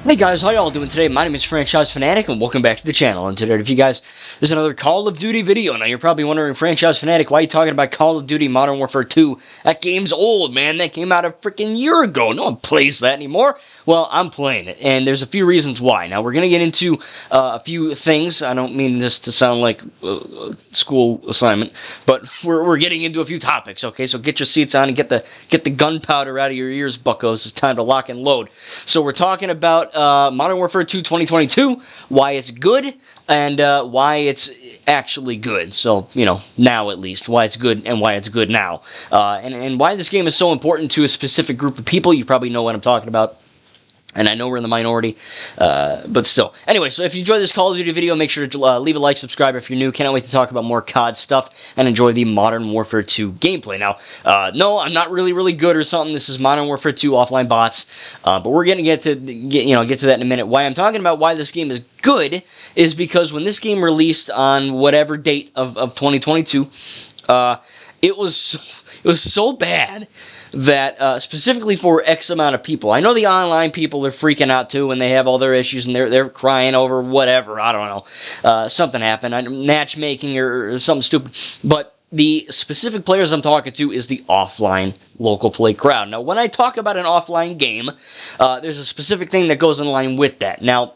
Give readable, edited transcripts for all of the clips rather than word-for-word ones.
Hey guys, how y'all doing today? My name is Franchise Fanatic and welcome back to the channel. And today, if you guys, this is another Call of Duty video. Now you're probably wondering, Franchise Fanatic, why are you talking about Call of Duty Modern Warfare 2? That game's old, man. That came out a freaking year ago. No one plays that anymore. Well, I'm playing it, and there's a few reasons why. Now we're gonna get into a few things. I don't mean this to sound like a school assignment, but we're getting into a few topics. Okay, so get your seats on and get the gunpowder out of your ears, buckos. It's time to lock and load. So we're talking about Modern Warfare 2 2022, why it's good, and why it's actually good. So, you know, now at least, why it's good and why it's good now. And why this game is so important to a specific group of people. You probably know what I'm talking about. And I know we're in the minority, but still. Anyway, so if you enjoyed this Call of Duty video, make sure to leave a like, subscribe if you're new. Cannot wait to talk about more COD stuff and enjoy the Modern Warfare 2 gameplay. Now, no, I'm not really good or something. This is Modern Warfare 2 offline bots, but we're gonna get to that in a minute. Why I'm talking about why this game is good is because when this game released on whatever date of 2022, it was so bad that specifically for X amount of people. I know the online people are freaking out too, and they have all their issues, and they're crying over whatever. I don't know, something happened, matchmaking or something stupid. But the specific players I'm talking to is the offline local play crowd. Now, when I talk about an offline game, there's a specific thing that goes in line with that. Now,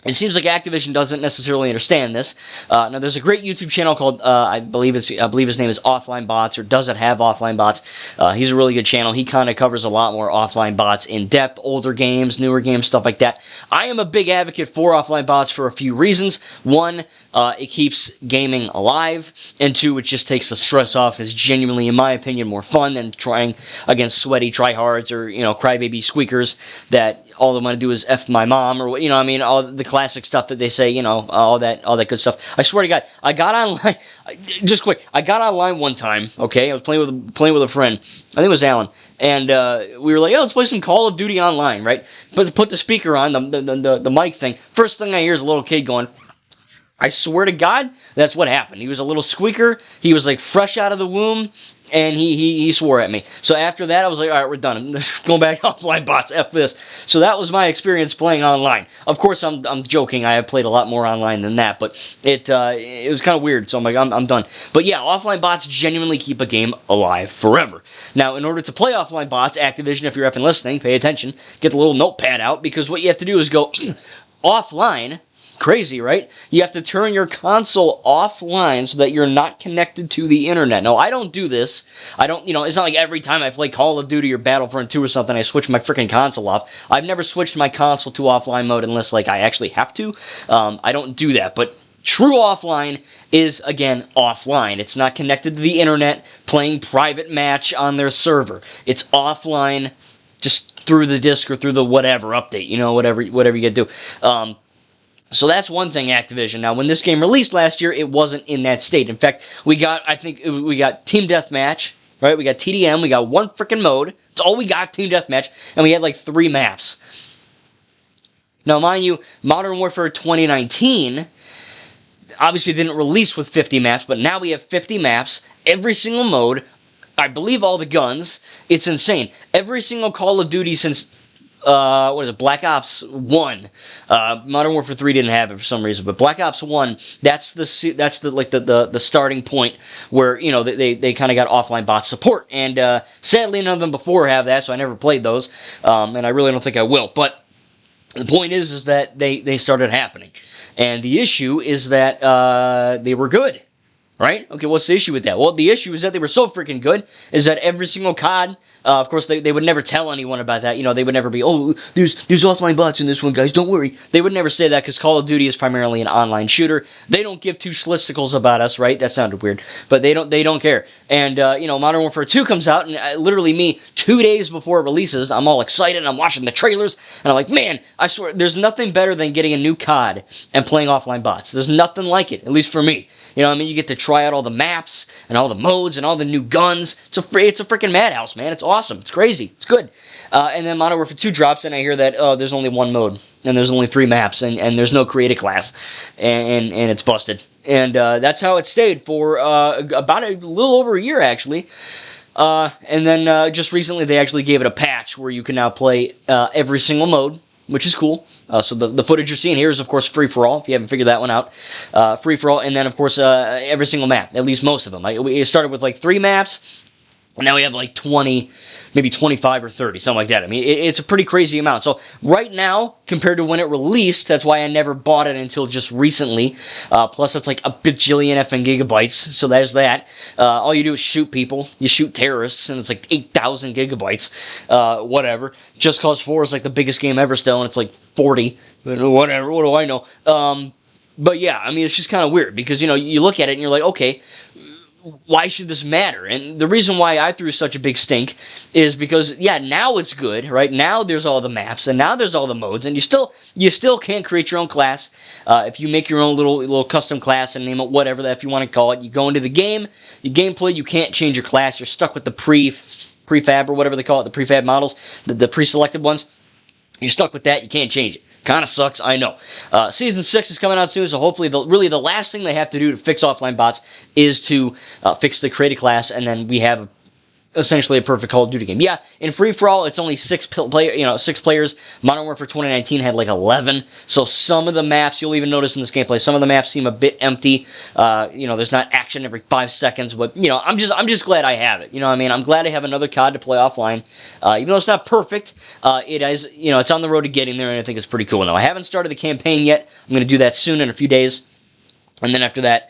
it seems like Activision doesn't necessarily understand this. Now, there's a great YouTube channel called, I believe his name is Offline Bots, or Does It Have Offline Bots? He's a really good channel. He kind of covers a lot more offline bots in depth, older games, newer games, stuff like that. I am a big advocate for offline bots for a few reasons. One, it keeps gaming alive, and two, it just takes the stress off. It's genuinely, in my opinion, more fun than trying against sweaty tryhards or, crybaby squeakers that all they want to do is F my mom, or, all the classic stuff that they say, all that good stuff. I swear to God, I got online, just quick, I got online one time, okay, I was playing with a friend, I think it was Alan, and we were like, let's play some Call of Duty online, right? Put the speaker on, the mic thing, first thing I hear is a little kid going, I swear to God, that's what happened. He was a little squeaker, he was like fresh out of the womb, and he swore at me. So after that, I was like, all right, we're done. I'm going back offline bots, F this. So that was my experience playing online. Of course, I'm joking. I have played a lot more online than that, but it was kind of weird. So I'm like, I'm done. But yeah, offline bots genuinely keep a game alive forever. Now, in order to play offline bots, Activision, if you're effing listening, pay attention, get the little notepad out, because what you have to do is go offline. Crazy, right? You have to turn your console offline so that you're not connected to the internet. No, I don't do this. I don't, it's not like every time I play Call of Duty or Battlefront 2 or something, I switch my freaking console off. I've never switched my console to offline mode unless, I actually have to. I don't do that, but true offline is, again, offline. It's not connected to the internet, playing private match on their server. It's offline just through the disk or through the whatever update, whatever you get to do. So that's one thing, Activision. Now, when this game released last year, it wasn't in that state. In fact, we got Team Deathmatch, right? We got TDM, we got one freaking mode. That's all we got, Team Deathmatch, and we had 3 maps. Now, mind you, Modern Warfare 2019 obviously didn't release with 50 maps, but now we have 50 maps, every single mode, I believe all the guns. It's insane. Every single Call of Duty since Black Ops 1. Modern Warfare 3 didn't have it for some reason, but Black Ops 1, that's the starting point where, they kind of got offline bot support. And sadly, none of them before have that, so I never played those. And I really don't think I will. But the point is that they started happening. And the issue is that they were good. Right? Okay, what's the issue with that? Well, the issue is that they were so freaking good, is that every single COD, of course, they would never tell anyone about that. They would never be, there's offline bots in this one, guys, don't worry. They would never say that, because Call of Duty is primarily an online shooter. They don't give two schlisticals about us, right? That sounded weird. But they don't care. And, Modern Warfare 2 comes out, and literally me, 2 days before it releases, I'm all excited, and I'm watching the trailers, and I'm like, man, I swear, there's nothing better than getting a new COD and playing offline bots. There's nothing like it, at least for me. You get to try out all the maps and all the modes and all the new guns. It's a freaking madhouse, man. It's awesome. It's crazy. It's good. And then Modern Warfare 2 drops, and I hear that, there's only one mode, and there's only 3 maps, and there's no creative class, and it's busted. And that's how it stayed for about a little over a year, actually. And then just recently they actually gave it a patch where you can now play every single mode. which is cool. So the footage you're seeing here is, of course, free-for-all, if you haven't figured that one out. Free-for-all, and then, of course, every single map, at least most of them. We started with, like, 3 maps, and now we have, like, 20, maybe 25 or 30, something like that. I mean, it's a pretty crazy amount. So right now, compared to when it released, that's why I never bought it until just recently. Plus, it's like a bajillion effing gigabytes, so there's that. All you do is shoot people. You shoot terrorists, and it's like 8,000 gigabytes. Whatever. Just Cause 4 is like the biggest game ever still, and it's like 40. Whatever. What do I know? But yeah, I mean, it's just kind of weird because, you look at it and you're like, okay, why should this matter? And the reason why I threw such a big stink is because, yeah, now it's good, right? Now there's all the maps, and now there's all the modes, and you still can't create your own class. If you make your own little custom class and name it whatever that if you want to call it, you go into the game, your gameplay, you can't change your class. You're stuck with the prefab or whatever they call it, the prefab models, the pre-selected ones. You're stuck with that. You can't change it. Kind of sucks, I know. Season 6 is coming out soon, so hopefully, the last thing they have to do to fix offline bots is to fix the create a class, and then we have essentially a perfect Call of Duty game. Yeah, in free-for-all, it's only 6 players. Modern Warfare 2019 had like 11, so some of the maps, you'll even notice in this gameplay, some of the maps seem a bit empty. There's not action every 5 seconds, but, I'm just glad I have it. You know what I mean? I'm glad I have another COD to play offline. Even though it's not perfect, it is, it's on the road to getting there, and I think it's pretty cool. Now, I haven't started the campaign yet. I'm going to do that soon in a few days, and then after that,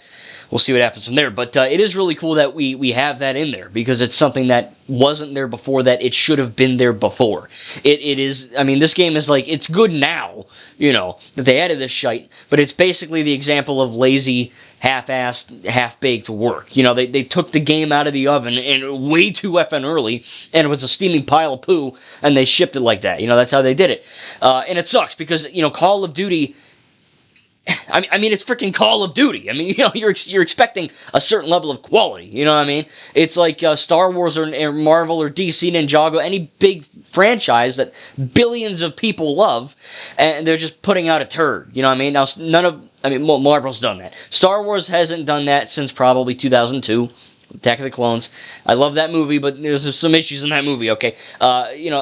we'll see what happens from there. But it is really cool that we have that in there because it's something that wasn't there before that it should have been there before. It is, I mean, this game is like, it's good now, that they added this shite, but it's basically the example of lazy, half-assed, half-baked work. They took the game out of the oven and way too effing early, and it was a steaming pile of poo, and they shipped it like that. That's how they did it. And it sucks because, Call of Duty, I mean, it's freaking Call of Duty. I mean, you're expecting a certain level of quality. You know what I mean? It's like Star Wars or Marvel or DC, Ninjago, any big franchise that billions of people love, and they're just putting out a turd. You know what I mean? Now, Marvel's done that. Star Wars hasn't done that since probably 2002. Attack of the Clones. I love that movie, but there's some issues in that movie, okay?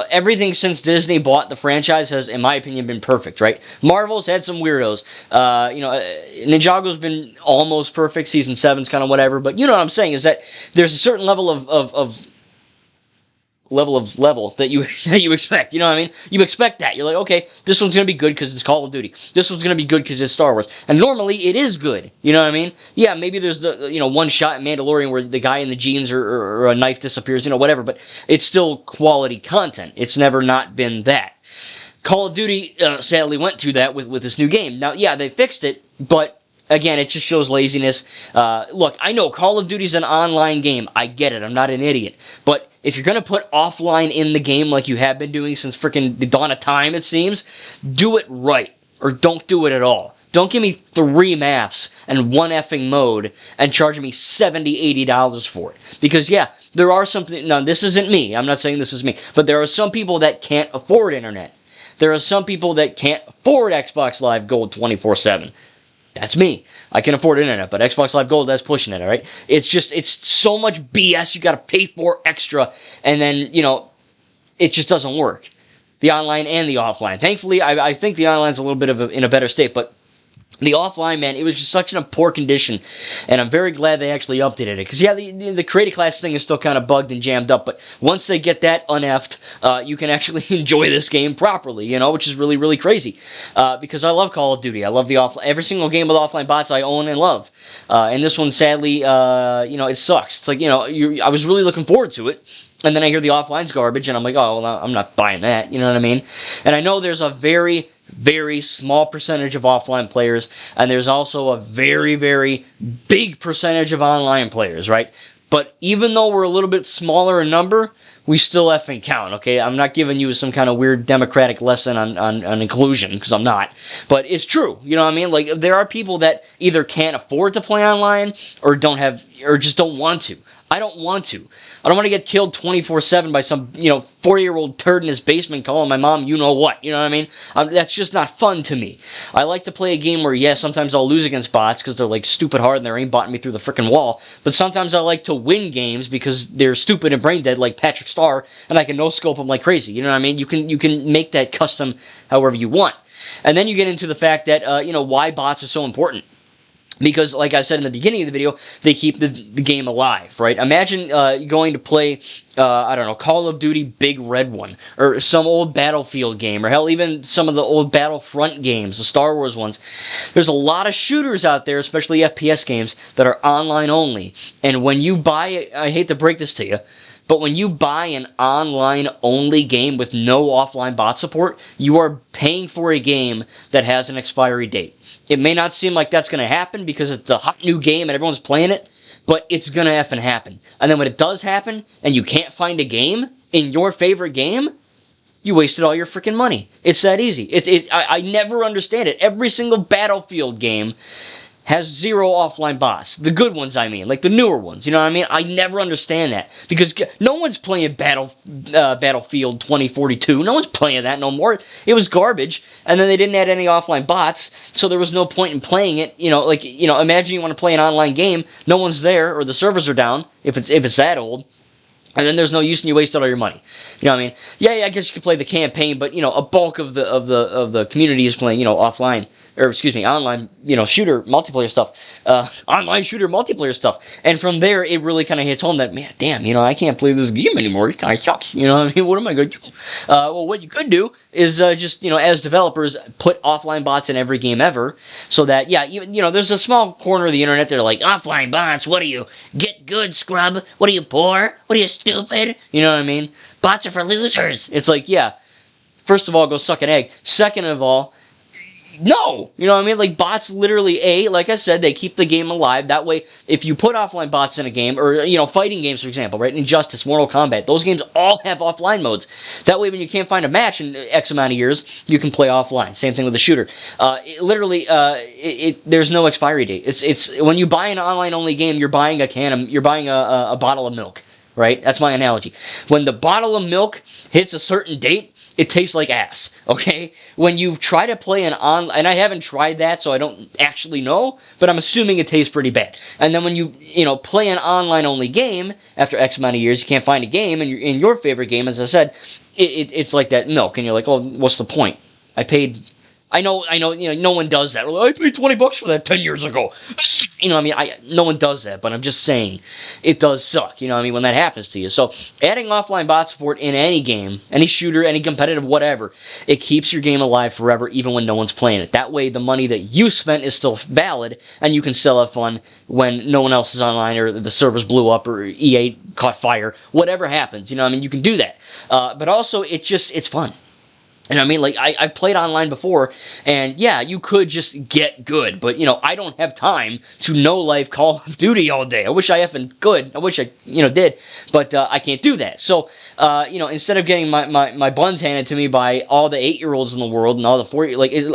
Everything since Disney bought the franchise has, in my opinion, been perfect, right? Marvel's had some weirdos. Ninjago's been almost perfect. Season 7's kind of whatever, but you know what I'm saying is that there's a certain level of that you expect. You know what I mean? You expect that. You're like, okay, this one's going to be good because it's Call of Duty. This one's going to be good because it's Star Wars. And normally it is good. You know what I mean? Yeah, maybe there's the one shot in Mandalorian where the guy in the jeans or a knife disappears, whatever, but it's still quality content. It's never not been that. Call of Duty sadly went to that with this new game. Now, yeah, they fixed it, but again, it just shows laziness. Look, I know Call of Duty's an online game. I get it. I'm not an idiot. But if you're going to put offline in the game like you have been doing since freaking the dawn of time, it seems, do it right. Or don't do it at all. Don't give me 3 maps and 1 effing mode and charge me $70, $80 for it. Because, yeah, there are some... Now, this isn't me. I'm not saying this is me. But there are some people that can't afford internet. There are some people that can't afford Xbox Live Gold 24/7. That's me. I can afford internet, but Xbox Live Gold, that's pushing it, all right? It's so much BS you got to pay for extra, and then, it just doesn't work. The online and the offline. Thankfully, I think the online's a little bit in a better state, but the offline, man, it was just such in a poor condition, and I'm very glad they actually updated it. Because, yeah, the creative class thing is still kind of bugged and jammed up, but once they get that uneffed, you can actually enjoy this game properly, which is really, really crazy. Because I love Call of Duty. I love every single game with offline bots I own and love. And this one, sadly, it sucks. It's like, I was really looking forward to it. And then I hear the offline's garbage, and I'm like, oh, well, I'm not buying that. You know what I mean? And I know there's a very, very small percentage of offline players, and there's also a very, very big percentage of online players, right? But even though we're a little bit smaller in number, we still effing count, okay? I'm not giving you some kind of weird democratic lesson on inclusion, because I'm not. But it's true, you know what I mean? Like, there are people that either can't afford to play online or just don't want to. I don't want to. I don't want to get killed 24/7 by some, 4-year-old turd in his basement calling my mom you know what. You know what I mean? That's just not fun to me. I like to play a game where, yeah, sometimes I'll lose against bots because they're like stupid hard and they're aimbotting me through the freaking wall. But sometimes I like to win games because they're stupid and brain dead like Patrick Star, and I can no scope them like crazy. You know what I mean? You can make that custom however you want. And then you get into the fact that, why bots are so important. Because, like I said in the beginning of the video, they keep the game alive, right? Imagine going to play, I don't know, Call of Duty Big Red One, or some old Battlefield game, or hell, even some of the old Battlefront games, the Star Wars ones. There's a lot of shooters out there, especially FPS games, that are online only. And when you buy, I hate to break this to you, but when you buy an online-only game with no offline bot support, you are paying for a game that has an expiry date. It may not seem like that's going to happen because it's a hot new game and everyone's playing it, but it's going to effing happen. And then when it does happen and you can't find a game in your favorite game, you wasted all your freaking money. It's that easy. I never understand it. Every single Battlefield game has 0 offline bots. The good ones, I mean. Like the newer ones. You know what I mean? I never understand that. Because no one's playing Battlefield 2042. No one's playing that no more. It was garbage. And then they didn't add any offline bots. So there was no point in playing it. Imagine you want to play an online game. No one's there. Or the servers are down. If it's that old. And then there's no use and you wasted all your money. You know what I mean? Yeah, I guess you could play the campaign. But, a bulk of the community is playing, offline. Or excuse me, online, shooter multiplayer stuff, online shooter multiplayer stuff, and from there it really kind of hits home that, man, damn, I can't play this game anymore. It kind of sucks. You know what I mean? What am I going to do? Well, what you could do is just, as developers, put offline bots in every game ever, so that, yeah, there's a small corner of the internet that are like, offline bots. What are you? Get good, scrub. What are you, poor? What are you, stupid? You know what I mean? Bots are for losers. It's like, yeah. First of all, go suck an egg. Second of all, no! You know what I mean? Like, bots literally, like I said, they keep the game alive. That way, if you put offline bots in a game, or, fighting games, for example, right? Injustice, Mortal Kombat, those games all have offline modes. That way, when you can't find a match in X amount of years, you can play offline. Same thing with the shooter. There's no expiry date. It's when you buy an online-only game, you're buying a bottle of milk, right? That's my analogy. When the bottle of milk hits a certain date, it tastes like ass, okay? When you try to play and I haven't tried that, so I don't actually know, but I'm assuming it tastes pretty bad. And then when you play an online-only game, after X amount of years, you can't find a game, and in your favorite game, as I said, it's like that milk, and you're like, oh, what's the point? I know, no one does that. I paid $20 for that 10 years ago. No one does that, but I'm just saying, it does suck, when that happens to you. So, adding offline bot support in any game, any shooter, any competitive, whatever, it keeps your game alive forever, even when no one's playing it. That way, the money that you spent is still valid, and you can still have fun when no one else is online, or the servers blew up, or EA caught fire, whatever happens, you can do that. But also, it's fun. And I mean, like, I've played online before, and yeah, you could just get good, but, I don't have time to no-life Call of Duty all day. I wish I effing could. I wish I, did, but I can't do that. So, instead of getting my buns handed to me by all the 8-year-olds in the world and all the 4,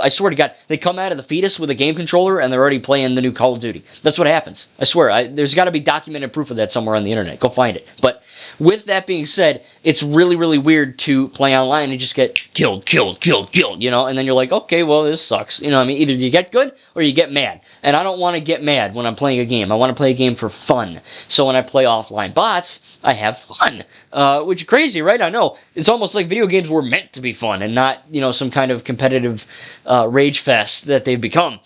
I swear to God, they come out of the fetus with a game controller, and they're already playing the new Call of Duty. That's what happens. I swear. There's got to be documented proof of that somewhere on the internet. Go find it. But with that being said, it's really, really weird to play online and just get killed, and then you're like, okay, well, this sucks. Either you get good or you get mad. And I don't want to get mad when I'm playing a game. I want to play a game for fun. So when I play offline bots, I have fun. Which is crazy, right? I know. It's almost like video games were meant to be fun and not, some kind of competitive rage fest that they've become.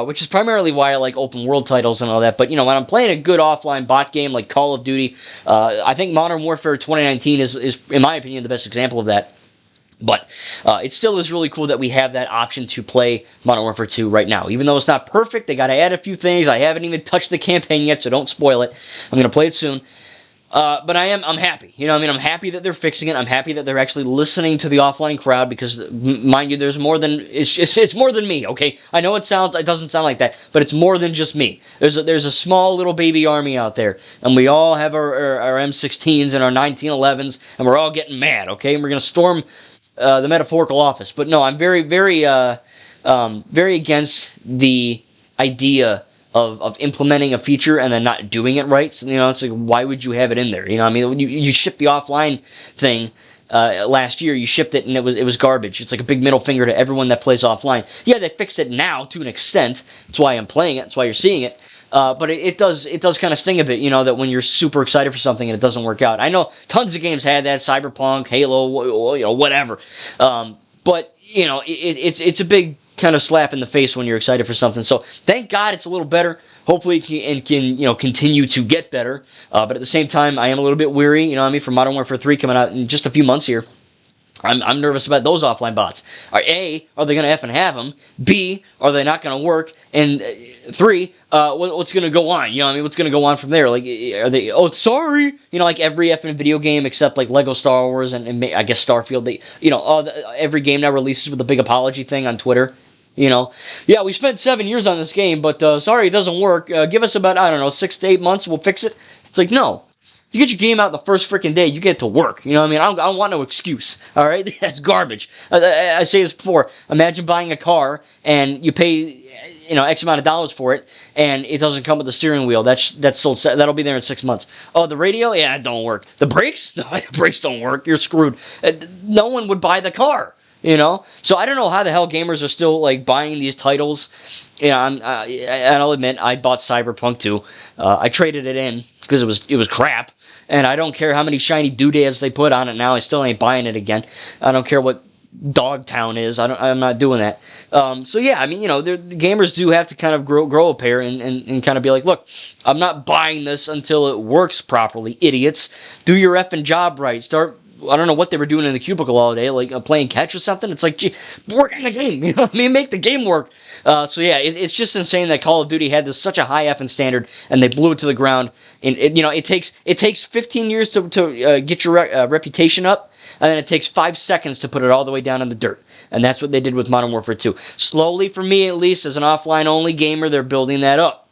Which is primarily why I like open world titles and all that. But, when I'm playing a good offline bot game like Call of Duty, I think Modern Warfare 2019 is, in my opinion, the best example of that. But it still is really cool that we have that option to play Modern Warfare 2 right now. Even though it's not perfect, they got to add a few things. I haven't even touched the campaign yet, so don't spoil it. I'm going to play it soon. But I'm happy. I'm happy that they're fixing it. I'm happy that they're actually listening to the offline crowd because, mind you, there's more than it's more than me. Okay, I know it doesn't sound like that, but it's more than just me. There's a small little baby army out there, and we all have our M16s and our 1911s, and we're all getting mad. Okay, and we're gonna storm the metaphorical office. But no, I'm very, very, very against the idea of implementing a feature and then not doing it right. So, it's like, why would you have it in there? I mean, you ship the offline thing. Last year, you shipped it and it was garbage. It's like a big middle finger to everyone that plays offline. Yeah, they fixed it now to an extent. That's why I'm playing it. That's why you're seeing it. But it does kind of sting a bit, that when you're super excited for something and it doesn't work out. I know tons of games had that, Cyberpunk, Halo, whatever. But it's a big kind of slap in the face when you're excited for something. So thank God it's a little better. Hopefully it can continue to get better. But at the same time, I am a little bit weary. For Modern Warfare 3 coming out in just a few months here. I'm nervous about those offline bots. A, are they going to effing have them? B, are they not going to work? And 3, what's going to go on? What's going to go on from there? Like, are they? Oh, sorry. Like every effing video game except like Lego Star Wars and I guess Starfield. Every game now releases with a big apology thing on Twitter. Yeah, we spent 7 years on this game, but sorry, it doesn't work. Give us about 6 to 8 months, we'll fix it. It's like, no. You get your game out the first freaking day, you get to work. I don't want no excuse. All right, that's garbage. I say this before. Imagine buying a car and you pay, X amount of dollars for it, and it doesn't come with a steering wheel. That's sold. That'll be there in 6 months. Oh, the radio? Yeah, it don't work. The brakes? No, the brakes don't work. You're screwed. No one would buy the car. So I don't know how the hell gamers are still like buying these titles. And I'll admit I bought Cyberpunk 2. I traded it in because it was crap. And I don't care how many shiny doodads they put on it now. I still ain't buying it again. I don't care what Dogtown is. I'm not doing that. So yeah, the gamers do have to kind of grow a pair and kind of be like, look, I'm not buying this until it works properly, idiots. Do your effing job right. Start. I don't know what they were doing in the cubicle all day, like playing catch or something. It's like, gee, work on the game. Make the game work. So yeah, it's just insane that Call of Duty had such a high effing standard, and they blew it to the ground. And it takes 15 years to get your reputation up, and then it takes 5 seconds to put it all the way down in the dirt. And that's what they did with Modern Warfare 2. Slowly, for me at least, as an offline-only gamer, they're building that up.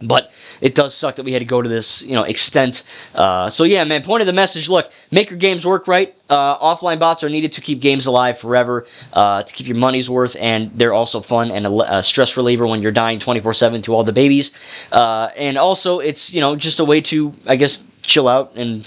But it does suck that we had to go to this, extent. So yeah, man, point of the message, look, make your games work right. Offline bots are needed to keep games alive forever, to keep your money's worth, and they're also fun and a stress reliever when you're dying 24/7 to all the babies. And also, it's, just a way to, I guess, chill out and,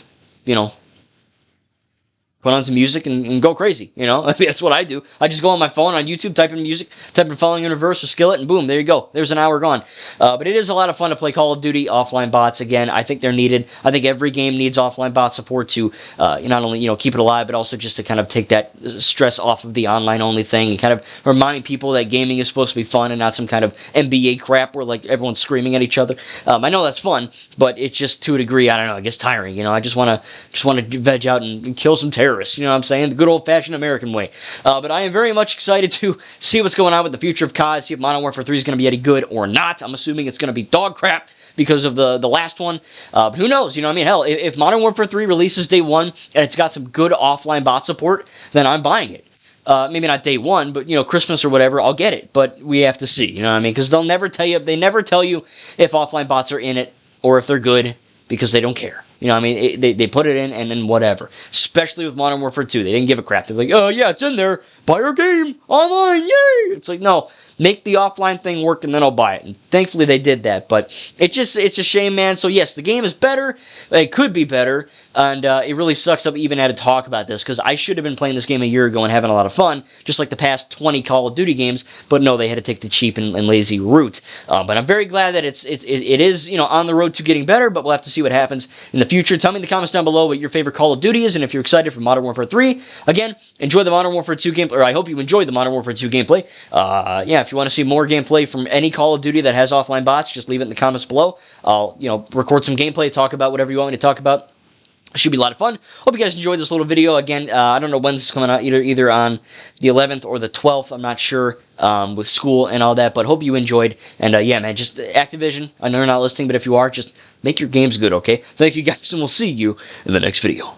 put on some music and go crazy, That's what I do. I just go on my phone on YouTube, type in music, type in Fallen Universe or Skillet, and boom, there you go. There's an hour gone. But it is a lot of fun to play Call of Duty offline bots. Again, I think they're needed. I think every game needs offline bot support to not only keep it alive, but also just to kind of take that stress off of the online only thing and kind of remind people that gaming is supposed to be fun and not some kind of NBA crap where like everyone's screaming at each other. I know that's fun, but it's just to a degree, I don't know, it gets tiring. I just want to veg out and kill some terrorists. You know what I'm saying? The good old-fashioned American way. But I am very much excited to see what's going on with the future of COD, see if Modern Warfare 3 is going to be any good or not. I'm assuming it's going to be dog crap because of the last one. But who knows? Hell, if Modern Warfare 3 releases day one and it's got some good offline bot support, then I'm buying it. Maybe not day one, but Christmas or whatever, I'll get it. But we have to see, because they'll never tell you. They never tell you if offline bots are in it or if they're good because they don't care. They put it in and then whatever. Especially with Modern Warfare 2, they didn't give a crap. They're like, oh yeah, it's in there. Buy our game online, yay! It's like, no, make the offline thing work and then I'll buy it. And thankfully they did that. But it's a shame, man. So yes, the game is better. It could be better. And it really sucks that we even had to talk about this because I should have been playing this game a year ago and having a lot of fun, just like the past 20 Call of Duty games. But no, they had to take the cheap and lazy route. But I'm very glad that it is on the road to getting better. But we'll have to see what happens in the future. Tell me in the comments down below what your favorite Call of Duty is, and if you're excited for Modern Warfare 3. Again, enjoy the Modern Warfare 2 gameplay, or I hope you enjoyed the Modern Warfare 2 gameplay. Yeah, if you want to see more gameplay from any Call of Duty that has offline bots, just leave it in the comments below. I'll record some gameplay, talk about whatever you want me to talk about. It should be a lot of fun. Hope you guys enjoyed this little video. Again, I don't know when this is coming out, either on the 11th or the 12th. I'm not sure with school and all that, but hope you enjoyed. And yeah, man, just Activision, I know you're not listening, but if you are, just make your games good, okay? Thank you guys, and we'll see you in the next video.